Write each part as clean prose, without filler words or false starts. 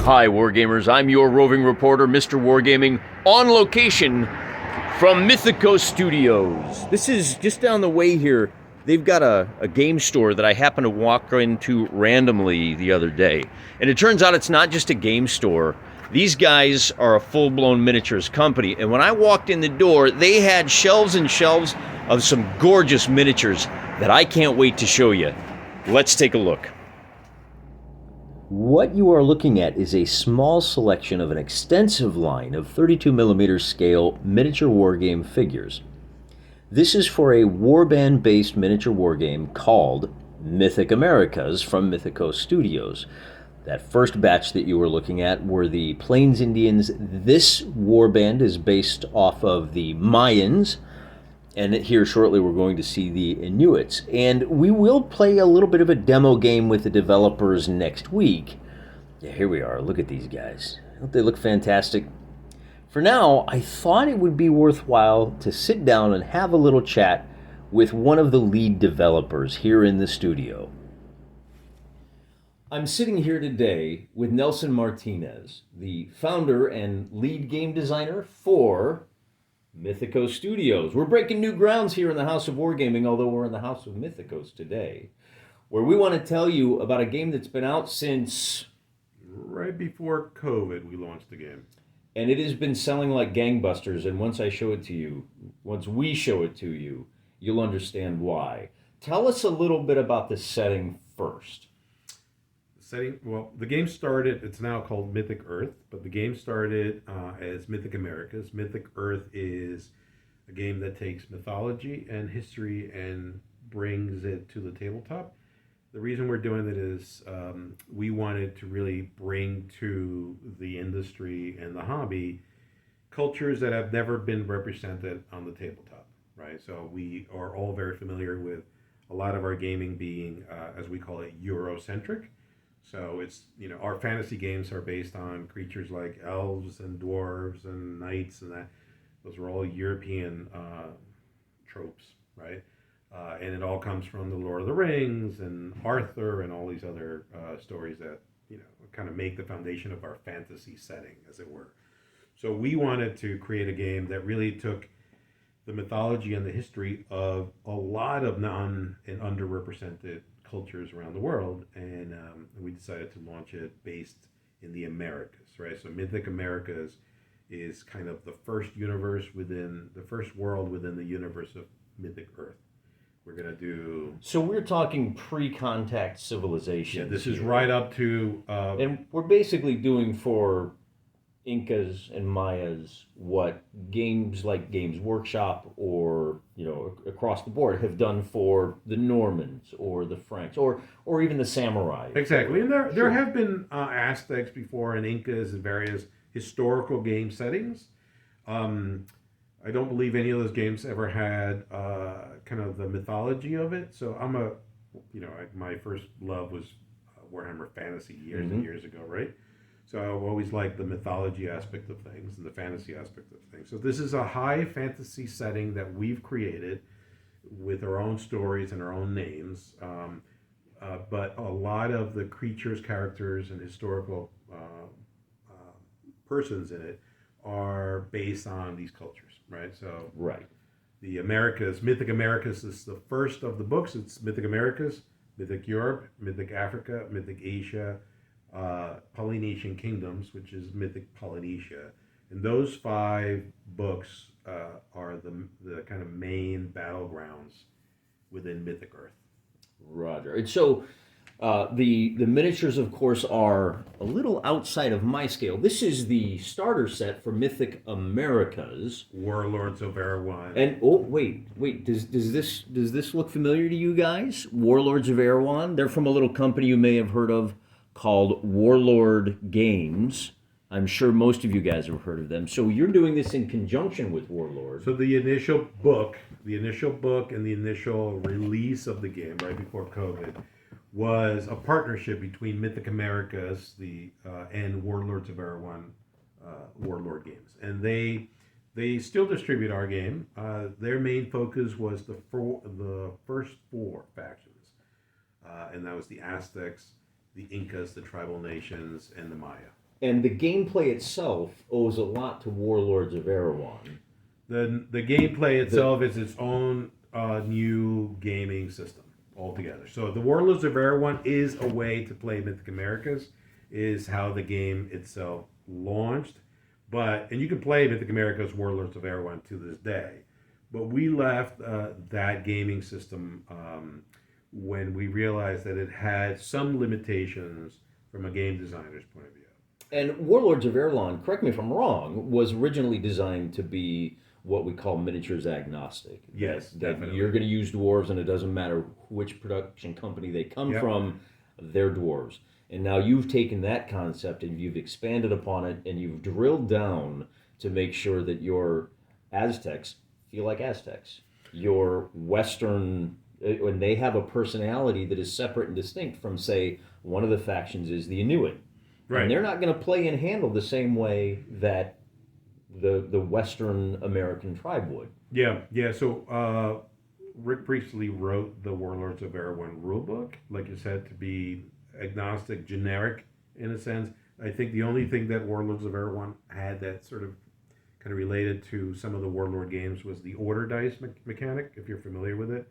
Hi, Wargamers. I'm your roving reporter, Mr. Wargaming, on location from Mythico Studios. This is just down the way here. They've got a game store that I happened to walk into randomly the other day. And it turns out it's not just a game store. These guys are a full-blown miniatures company. And when I walked in the door, they had shelves and shelves of some gorgeous miniatures that I can't wait to show you. Let's take a look. What you are looking at is a small selection of an extensive line of 32mm scale miniature wargame figures. This is for a warband-based miniature wargame called Mythic Americas from Mythico Studios. That first batch that you were looking at were the Plains Indians. This warband is based off of the Mayans. And here shortly we're going to see the Inuits. And we will play a little bit of a demo game with the developers next week. Yeah, here we are. Look at these guys. Don't they look fantastic? For now, I thought it would be worthwhile to sit down and have a little chat with one of the lead developers here in the studio. I'm sitting here today with Nelson Martinez, the founder and lead game designer for Mythico Studios. We're breaking new grounds here in the House of Wargaming, although we're in the House of Mythicos today, where we want to tell you about a game that's been out since... right before COVID, we launched the game. And it has been selling like gangbusters, and once we show it to you, you'll understand why. Tell us a little bit about the setting first. Well, the game started, it's now called Mythic Earth, but the game started as Mythic Americas. Mythic Earth is a game that takes mythology and history and brings it to the tabletop. The reason we're doing it is we wanted to really bring to the industry and the hobby cultures that have never been represented on the tabletop, right? So we are all very familiar with a lot of our gaming being, as we call it, Eurocentric. So it's, our fantasy games are based on creatures like elves and dwarves and knights and that. Those are all European tropes, right? And it all comes from the Lord of the Rings and Arthur and all these other stories that, kind of make the foundation of our fantasy setting, as it were. So we wanted to create a game that really took the mythology and the history of a lot of non and underrepresented cultures around the world, and we decided to launch it based in the Americas, right? So Mythic Americas is kind of the first world within the universe of Mythic Earth. We're gonna do. So we're talking pre-contact civilization. Yeah, this is right up to. And we're basically doing for Incas and Mayas what games like Games Workshop or across the board have done for the Normans or the Franks or even the samurai. Exactly, and there have been Aztecs before and Incas and various historical game settings. I don't believe any of those games ever had kind of the mythology of it. So my first love was Warhammer Fantasy years and years ago, right? So I've always liked the mythology aspect of things and the fantasy aspect of things. So this is a high fantasy setting that we've created with our own stories and our own names. But a lot of the creatures, characters, and historical persons in it are based on these cultures, right? So right. The Americas, Mythic Americas is the first of the books. It's Mythic Americas, Mythic Europe, Mythic Africa, Mythic Asia, Polynesian Kingdoms, which is Mythic Polynesia. And those 5 books are the kind of main battlegrounds within Mythic Earth. Roger. And so the miniatures, of course, are a little outside of my scale. This is the starter set for Mythic Americas. Warlords of Erewhon. And wait, does this look familiar to you guys? Warlords of Erewhon? They're from a little company you may have heard of called Warlord Games. I'm sure most of you guys have heard of them. So you're doing this in conjunction with Warlord. So the initial book and the initial release of the game right before COVID was a partnership between Mythic Americas and Warlords of Erewhon Warlord Games. And they still distribute our game. Their main focus was the first 4 factions. And that was the Aztecs, the Incas, the tribal nations, and the Maya. And the gameplay itself owes a lot to Warlords of Erewhon. The gameplay itself is its own new gaming system altogether. So the Warlords of Erewhon is a way to play Mythic Americas, is how the game itself launched. And you can play Mythic Americas Warlords of Erewhon to this day. But we left that gaming system when we realized that it had some limitations from a game designer's point of view. And Warlords of Erewhon, correct me if I'm wrong, was originally designed to be what we call miniatures agnostic. Yes, that definitely. You're going to use dwarves, and it doesn't matter which production company they come from, they're dwarves. And now you've taken that concept and you've expanded upon it, and you've drilled down to make sure that your Aztecs feel like Aztecs. Your Western, when they have a personality that is separate and distinct from, say, one of the factions is the Inuit. Right. And they're not going to play and handle the same way that the Western American tribe would. Yeah. So Rick Priestley wrote the Warlords of Erewhon rulebook, like you said, to be agnostic, generic in a sense. I think the only thing that Warlords of Erewhon had that sort of kind of related to some of the Warlord games was the order dice mechanic, if you're familiar with it.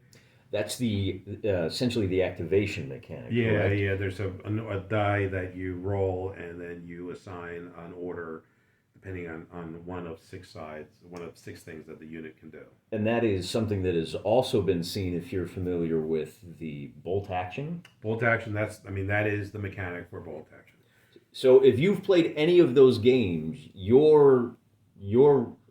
That's the essentially the activation mechanic. Correct? Yeah. There's a die that you roll, and then you assign an order depending on one of six things that the unit can do. And that is something that has also been seen if you're familiar with the bolt action. Bolt action, that is the mechanic for bolt action. So if you've played any of those games, you're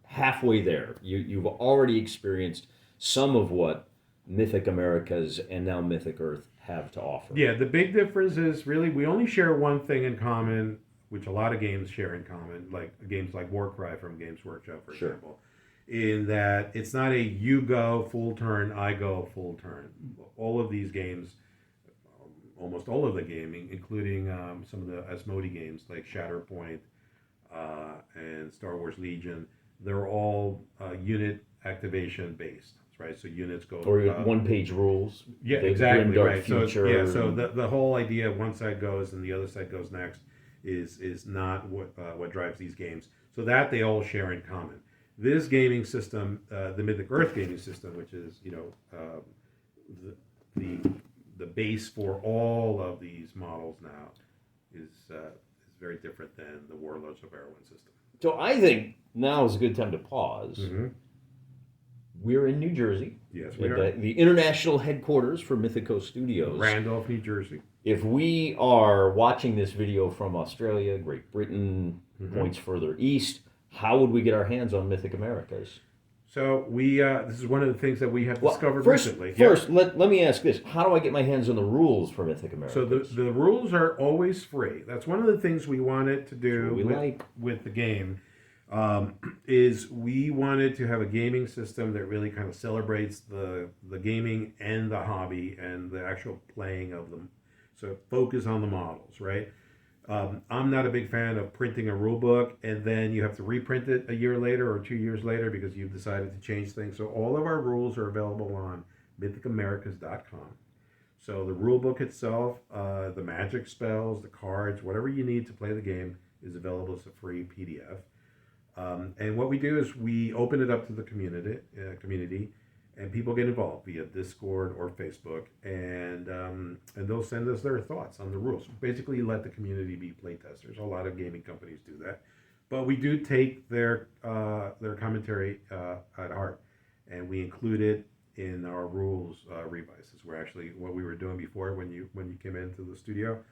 halfway there. You've already experienced some of what Mythic Americas and now Mythic Earth have to offer. Yeah, the big difference is really we only share one thing in common, which a lot of games share in common, like games like Warcry from Games Workshop, for example, in that it's not a you go full turn, I go full turn. All of these games, almost all of the gaming, including some of the Asmodee games like Shatterpoint and Star Wars Legion, they're all unit activation based. Right, so units go or one-page rules. Yeah, exactly. Right. Future. So the whole idea, one side goes and the other side goes next, is not what drives these games. So that they all share in common. This gaming system, the Mythic Earth gaming system, which is the base for all of these models now, is very different than the Warlords of Erewhon system. So I think now is a good time to pause. Mm-hmm. We're in New Jersey. Yes, we are. The international headquarters for Mythico Studios. Randolph, New Jersey. If we are watching this video from Australia, Great Britain, points further east, how would we get our hands on Mythic Americas? So we this is one of the things that we have discovered recently. First, let me ask this. How do I get my hands on the rules for Mythic Americas? So the rules are always free. That's one of the things we wanted to do with the game. Is we wanted to have a gaming system that really kind of celebrates the gaming and the hobby and the actual playing of them. So focus on the models, right? I'm not a big fan of printing a rule book and then you have to reprint it a year later or 2 years later because you've decided to change things. So all of our rules are available on mythicamericas.com. So the rule book itself, the magic spells, the cards, whatever you need to play the game is available as a free PDF. And what we do is we open it up to the community, and people get involved via Discord or Facebook, and they'll send us their thoughts on the rules. Basically, let the community be playtesters. A lot of gaming companies do that, but we do take their commentary at heart, and we include it in our rules revises. We're actually what we were doing before when you came into the studio.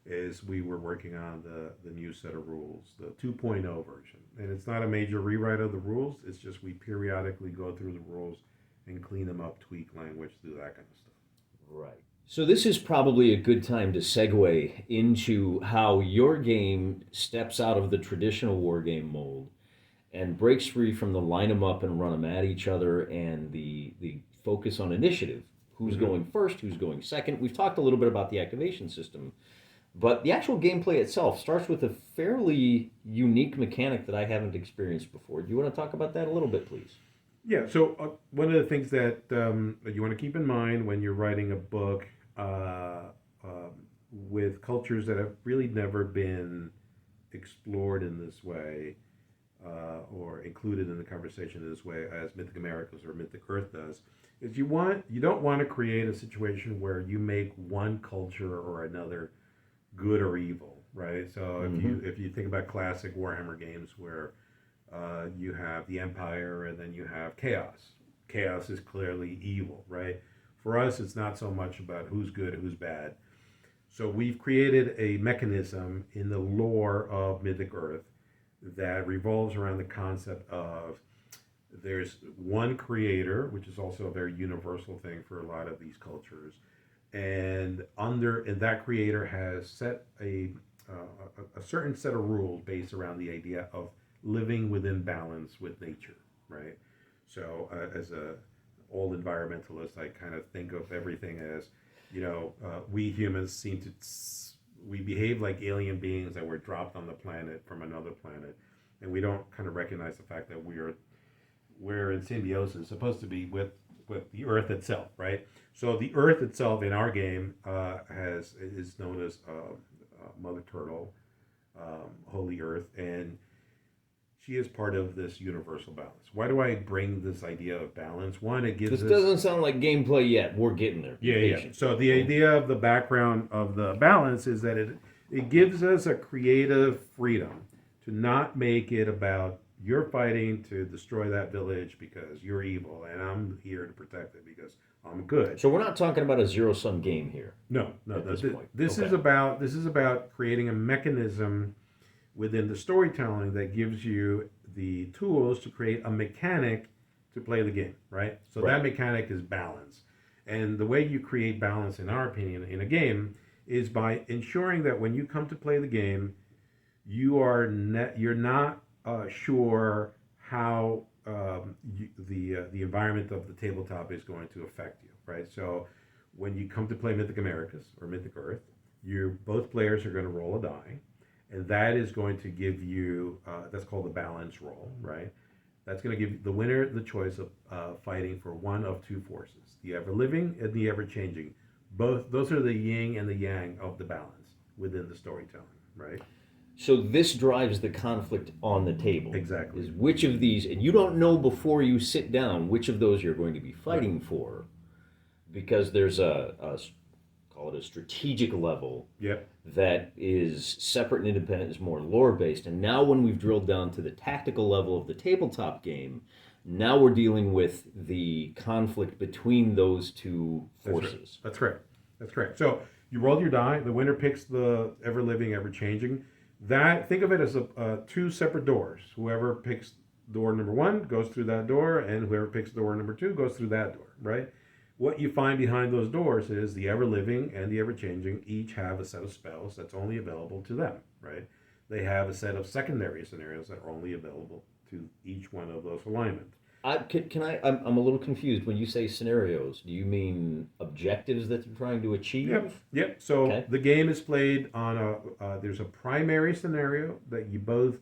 Is we were working on the new set of rules, the 2.0 version. And it's not a major rewrite of the rules, it's just we periodically go through the rules and clean them up, tweak language, do that kind of stuff. Right. So this is probably a good time to segue into how your game steps out of the traditional wargame mold and breaks free from the line them up and run them at each other and the focus on initiative. Who's going first, who's going second. We've talked a little bit about the activation system. But the actual gameplay itself starts with a fairly unique mechanic that I haven't experienced before. Do you want to talk about that a little bit, please? Yeah, so one of the things that you want to keep in mind when you're writing a book with cultures that have really never been explored in this way, or included in the conversation in this way as Mythic Americas or Mythic Earth does, is you don't want to create a situation where you make one culture or another good or evil, right? So if you think about classic Warhammer games where you have the Empire and then you have Chaos. Chaos is clearly evil, right? For us, it's not so much about who's good, who's bad. So we've created a mechanism in the lore of Mythic Earth that revolves around the concept of there's one creator, which is also a very universal thing for a lot of these cultures, and that creator has set a certain set of rules based around the idea of living within balance with nature, right? So as a old environmentalist, I kind of think of everything as, we humans we behave like alien beings that were dropped on the planet from another planet, and we don't kind of recognize the fact that we're in symbiosis, supposed to be with the Earth itself, right? So the Earth itself in our game is known as Mother Turtle, Holy Earth, and she is part of this universal balance. Why do I bring this idea of balance? One, it gives This doesn't sound like gameplay yet. We're getting there. Yeah. So the idea of the background of the balance is that it gives us a creative freedom to not make it about you're fighting to destroy that village because you're evil, and I'm here to protect it because I'm good. So we're not talking about a zero-sum game here. No. At this point. This is about creating a mechanism within the storytelling that gives you the tools to create a mechanic to play the game, right? So that mechanic is balance. And the way you create balance, in our opinion, in a game is by ensuring that when you come to play the game, you're not sure how the environment of the tabletop is going to affect you, right? So when you come to play Mythic Americas or Mythic Earth, both players are going to roll a die, and that is going to give you that's called the balance roll, right? That's going to give the winner the choice of fighting for one of two forces, the ever-living and the ever-changing. Both those are the yin and the yang of the balance within the storytelling, right? So this drives the conflict on the table. Exactly. Is which of these, and you don't know before you sit down which of those you're going to be fighting for, because there's call it a strategic level that is separate and independent, is more lore based. And now when we've drilled down to the tactical level of the tabletop game, now we're dealing with the conflict between those two forces. That's correct. So you roll your die, the winner picks the ever-living, ever-changing. Think of it as two separate doors. Whoever picks door number one goes through that door, and whoever picks door number two goes through that door, right? What you find behind those doors is the ever-living and the ever-changing each have a set of spells that's only available to them, right? They have a set of secondary scenarios that are only available to each one of those alignments. I'm a little confused. When you say scenarios, do you mean objectives that you're trying to achieve? Yep. So the game is played on there's a primary scenario that you both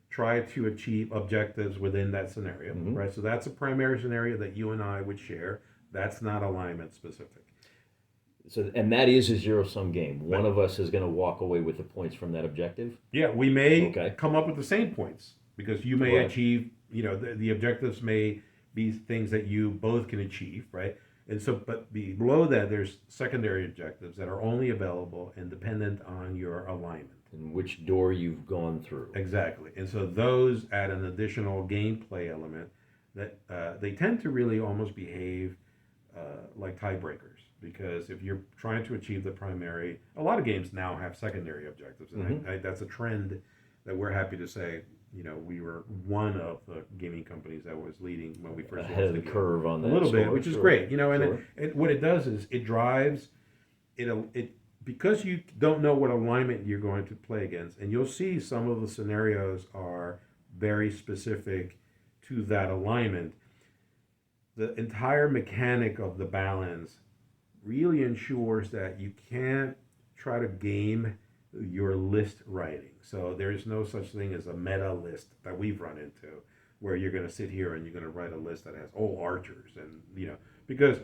try to achieve objectives within that scenario, right? So that's a primary scenario that you and I would share. That's not alignment specific. So, and that is a zero-sum game. One of us is going to walk away with the points from that objective? Yeah, we may come up with the same points because you may achieve, the objectives may be things that you both can achieve, right? And so, but below that, there's secondary objectives that are only available and dependent on your alignment. And which door you've gone through. Exactly. And so those add an additional gameplay element that they tend to really almost behave like tiebreakers, because if you're trying to achieve the primary, a lot of games now have secondary objectives, and that's a trend that we're happy to say, we were one of the gaming companies that was leading when we first ahead of the curve on that a little bit, which is great, and what it does is it drives it because you don't know what alignment you're going to play against, and you'll see some of the scenarios are very specific to that alignment. The entire mechanic of the balance really ensures that you can't try to game your list writing. So there's no such thing as a meta list that we've run into where you're going to sit here and you're going to write a list that has all archers, and because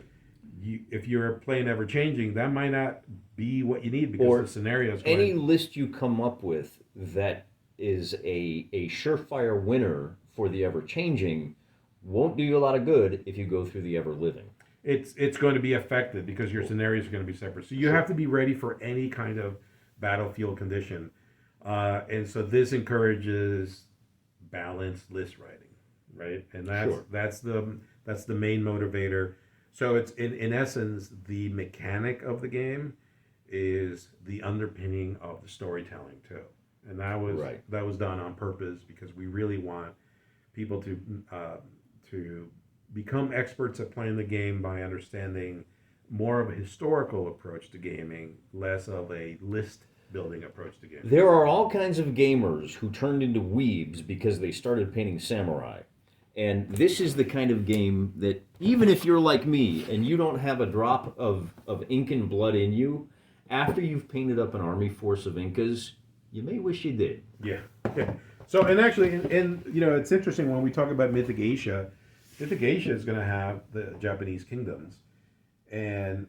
if you're playing ever changing, that might not be what you need because the scenarios. Any list you come up with that is a surefire winner for the ever changing won't do you a lot of good if you go through the ever living. It's going to be affected because your scenarios are going to be separate. So you have to be ready for any kind of battlefield condition, and so this encourages balanced list writing, right? And Sure. that's the main motivator. So it's in essence the mechanic of the game is the underpinning of the storytelling too, and Right. that was done on purpose because we really want people to become experts at playing the game by understanding more of a historical approach to gaming, less of a list building approach to gaming. There are all kinds of gamers who turned into weebs because they started painting samurai. And this is the kind of game that, even if you're like me and you don't have a drop of Incan blood in you, after you've painted up an army force of Incas, you may wish you did. Yeah. Yeah. So, and actually, you know, it's interesting when we talk about Mythic Asia. Mythic Asia is going to have the Japanese kingdoms, and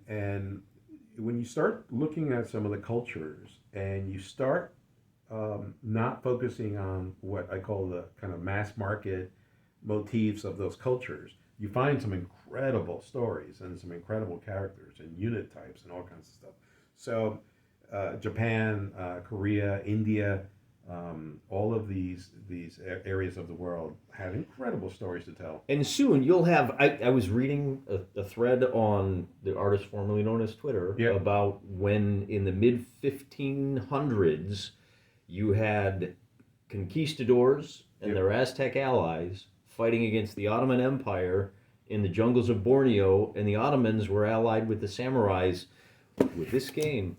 when you start looking at some of the cultures, and you start not focusing on what I call the kind of mass market motifs of those cultures, you find some incredible stories and some incredible characters and unit types and all kinds of stuff. So, Japan, Korea, India, all of these areas of the world have incredible stories to tell. And soon you'll have. I was reading a thread on the artist formerly known as Twitter Yeah. about when in the mid 1500s you had conquistadors and Yep. their Aztec allies fighting against the Ottoman Empire in the jungles of Borneo, and the Ottomans were allied with the samurais. With this game,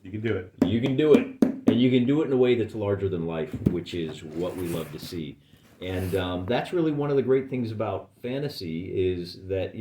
You can do it. you can do it, and you can do it in a way that's larger than life, which is what we love to see. And that's really one of the great things about fantasy is that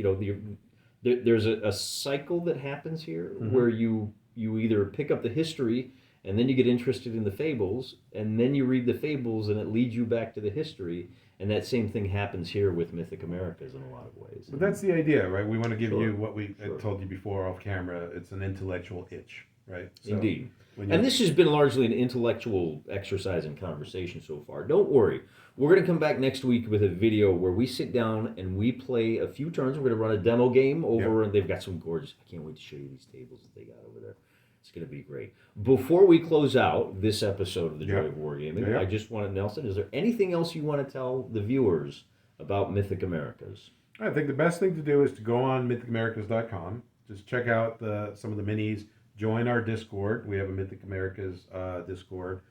there's a cycle that happens here where you either pick up the history and then you get interested in the fables, and then you read the fables and it leads you back to the history. And that same thing happens here with Mythic Americas in a lot of ways. But that's the idea, right? We want to give Sure. you what I Sure. told you before off camera. It's an intellectual itch, right? So Indeed. when And you this has been largely an intellectual exercise and conversation so far. Don't worry. We're going to come back next week with a video where we sit down and we play a few turns. We're going to run a demo game over, and they've got some gorgeous. I can't wait to show you these tables that they got over there. It's going to be great. Before we close out this episode of The Joy of Wargaming, Yeah. I just wanted, Nelson, is there anything else you want to tell the viewers about Mythic Americas? I think the best thing to do is to go on mythicamericas.com. Just check out some of the minis. Join our Discord. We have a Mythic Americas Discord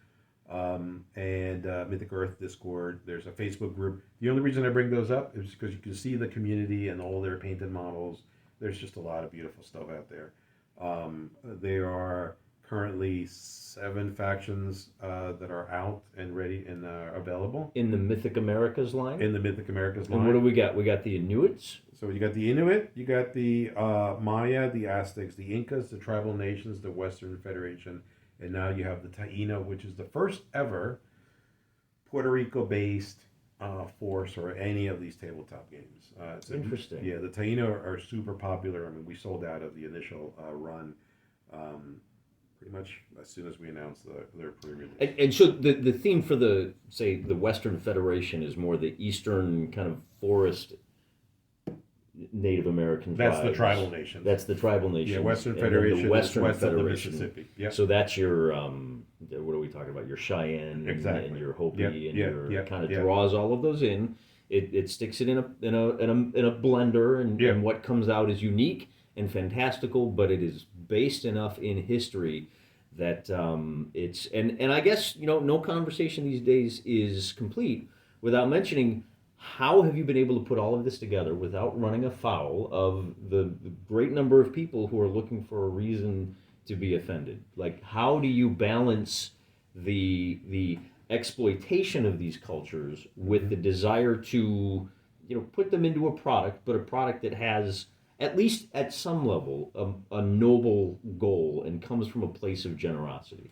and Mythic Earth Discord. There's a Facebook group. The only reason I bring those up is because you can see the community and all their painted models. There's just a lot of beautiful stuff out there. There are currently 7 factions that are out and ready and available In the Mythic Americas line? in the Mythic Americas And line. what do we got? We got the Inuits. So you got the Inuit, you got the Maya, the Aztecs, the Incas, the tribal nations, the Western Federation, and now you have the Taino, which is the first ever Puerto Rico-based force or any of these tabletop games. Interesting. Yeah, the Taino are super popular. I mean, we sold out of the initial run pretty much as soon as we announced their pre-release. And so the theme for the Western Federation is more the eastern kind of forest Native American tribes. That's the tribal nations. That's the tribal nations. Yeah, Western And then Federation the Western is west of the Federation. Mississippi. Yep. So that's your what are we talking about? Your Cheyenne Exactly. and your Hopi Yep, and yep, your yep, kind of yep. draws all of those in. It sticks it in a blender, and, Yep. and what comes out is unique and fantastical, but it is based enough in history that it's and I guess no conversation these days is complete without mentioning how have you been able to put all of this together without running afoul of the great number of people who are looking for a reason to be offended? Like, how do you balance the exploitation of these cultures with the desire to put them into a product, but a product that has at least at some level a noble goal and comes from a place of generosity?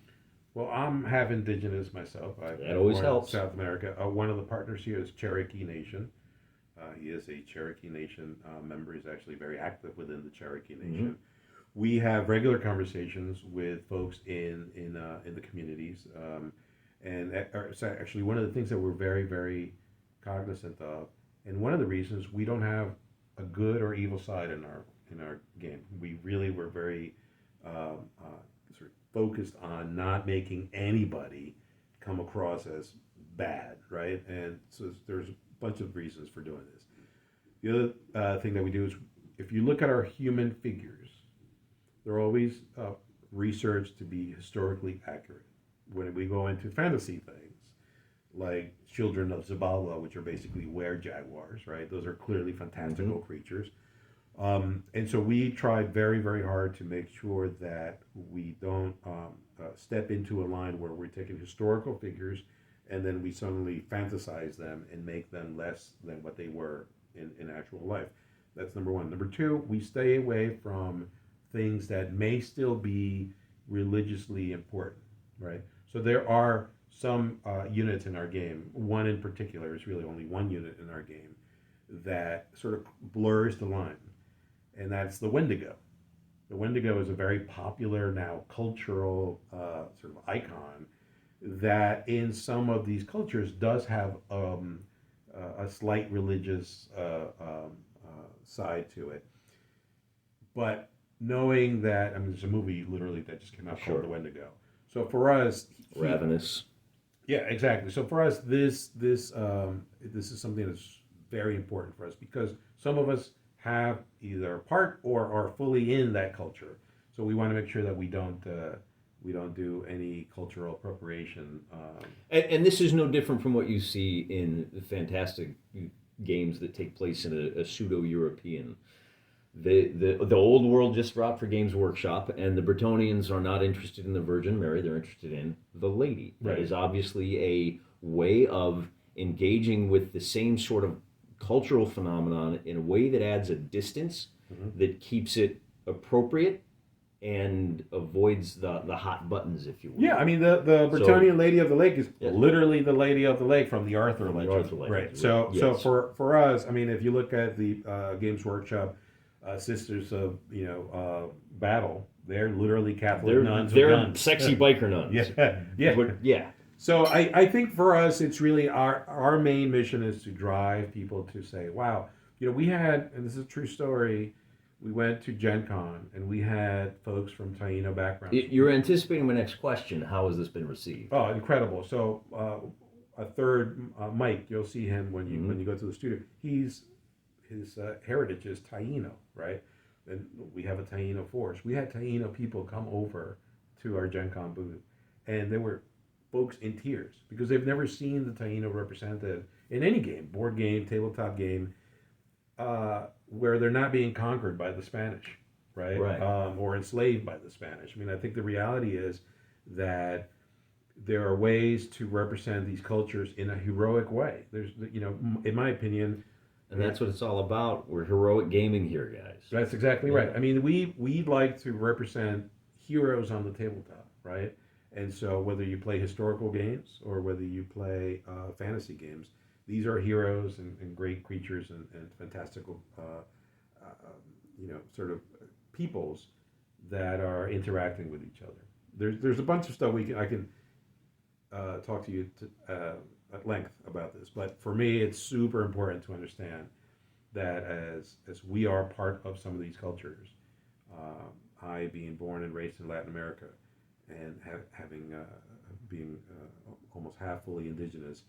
Well, I'm half indigenous myself. That always born in helps. South America. One of the partners here is Cherokee Nation. He is a Cherokee Nation member. He's actually very active within the Cherokee Nation. We have regular conversations with folks in the communities, Actually, one of the things that we're very, very cognizant of, and one of the reasons we don't have a good or evil side in our game. We really were very sort of focused on not making anybody come across as bad, right? And so there's a bunch of reasons for doing this. The other thing that we do is, if you look at our human figures, they're always researched to be historically accurate. When we go into fantasy things, like Children of Zabalwa, which are basically were-jaguars, right? Those are clearly fantastical creatures. And so we try very, very hard to make sure that we don't step into a line where we're taking historical figures and then we suddenly fantasize them and make them less than what they were in actual life. That's number one. Number two, we stay away from things that may still be religiously important, right? So there are some units in our game. One in particular is really only one unit in our game that sort of blurs the line, and that's the Wendigo. The Wendigo is a very popular now cultural sort of icon that in some of these cultures does have a slight religious side to it. But knowing that, I mean, there's a movie literally that just came out called The Wendigo. So for us, Ravenous. Yeah, exactly. So for us, this is something that's very important for us because some of us have either part or are fully in that culture. So we want to make sure that we don't do any cultural appropriation. And this is no different from what you see in the fantastic games that take place in a pseudo-European. The old world just dropped for Games Workshop, and the Bretonians are not interested in the Virgin Mary. They're interested in the Lady. That is obviously a way of engaging with the same sort of cultural phenomenon in a way that adds a distance that keeps it appropriate and avoids the hot buttons, if you will. Yeah, I mean, the Bretonian Lady of the Lake is literally the Lady of the Lake from the Arthur legend. Right. So for us, I mean, if you look at the Games Workshop Sisters of Battle, they're literally Catholic nuns. They're sexy biker nuns. Yeah. So I think for us, it's really our main mission is to drive people to say, wow, we had, and this is a true story, we went to Gen Con and we had folks from Taino backgrounds. You're anticipating my next question. How has this been received? Oh, incredible. So a third, Mike, you'll see him when you go to the studio. His heritage is Taino, right? And we have a Taino force. We had Taino people come over to our Gen Con booth, and there were folks in tears because they've never seen the Taino represented in any game, board game, tabletop game, where they're not being conquered by the Spanish, right? Or enslaved by the Spanish. I mean, I think the reality is that there are ways to represent these cultures in a heroic way. There's, in my opinion. And that's what it's all about. We're heroic gaming here, guys. That's exactly right. I mean, we like to represent heroes on the tabletop, right? And so whether you play historical games or whether you play fantasy games, these are heroes and great creatures and fantastical, sort of peoples that are interacting with each other. There's a bunch of stuff I can talk to you at length about this, but for me, it's super important to understand that as we are part of some of these cultures, I being born and raised in Latin America, and having being almost half fully indigenous,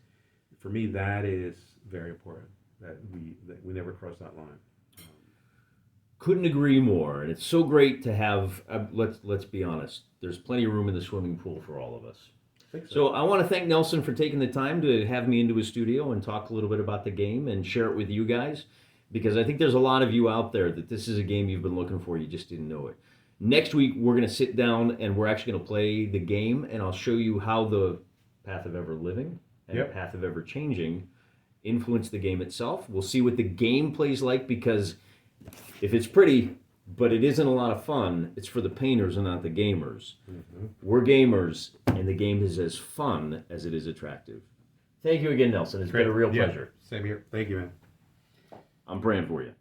for me that is very important that we never cross that line. Couldn't agree more, and it's so great to have. Let's be honest. There's plenty of room in the swimming pool for all of us. So I want to thank Nelson for taking the time to have me into his studio and talk a little bit about the game and share it with you guys, because I think there's a lot of you out there that this is a game you've been looking for, you just didn't know it. Next week, we're going to sit down and we're actually going to play the game, and I'll show you how the Path of Ever Living and the Path of Ever Changing influence the game itself. We'll see what the game plays like, because if it's pretty, but it isn't a lot of fun, it's for the painters and not the gamers. We're gamers, and the game is as fun as it is attractive. Thank you again, Nelson. It's been a real pleasure. Same here. Thank you, man. I'm praying for you.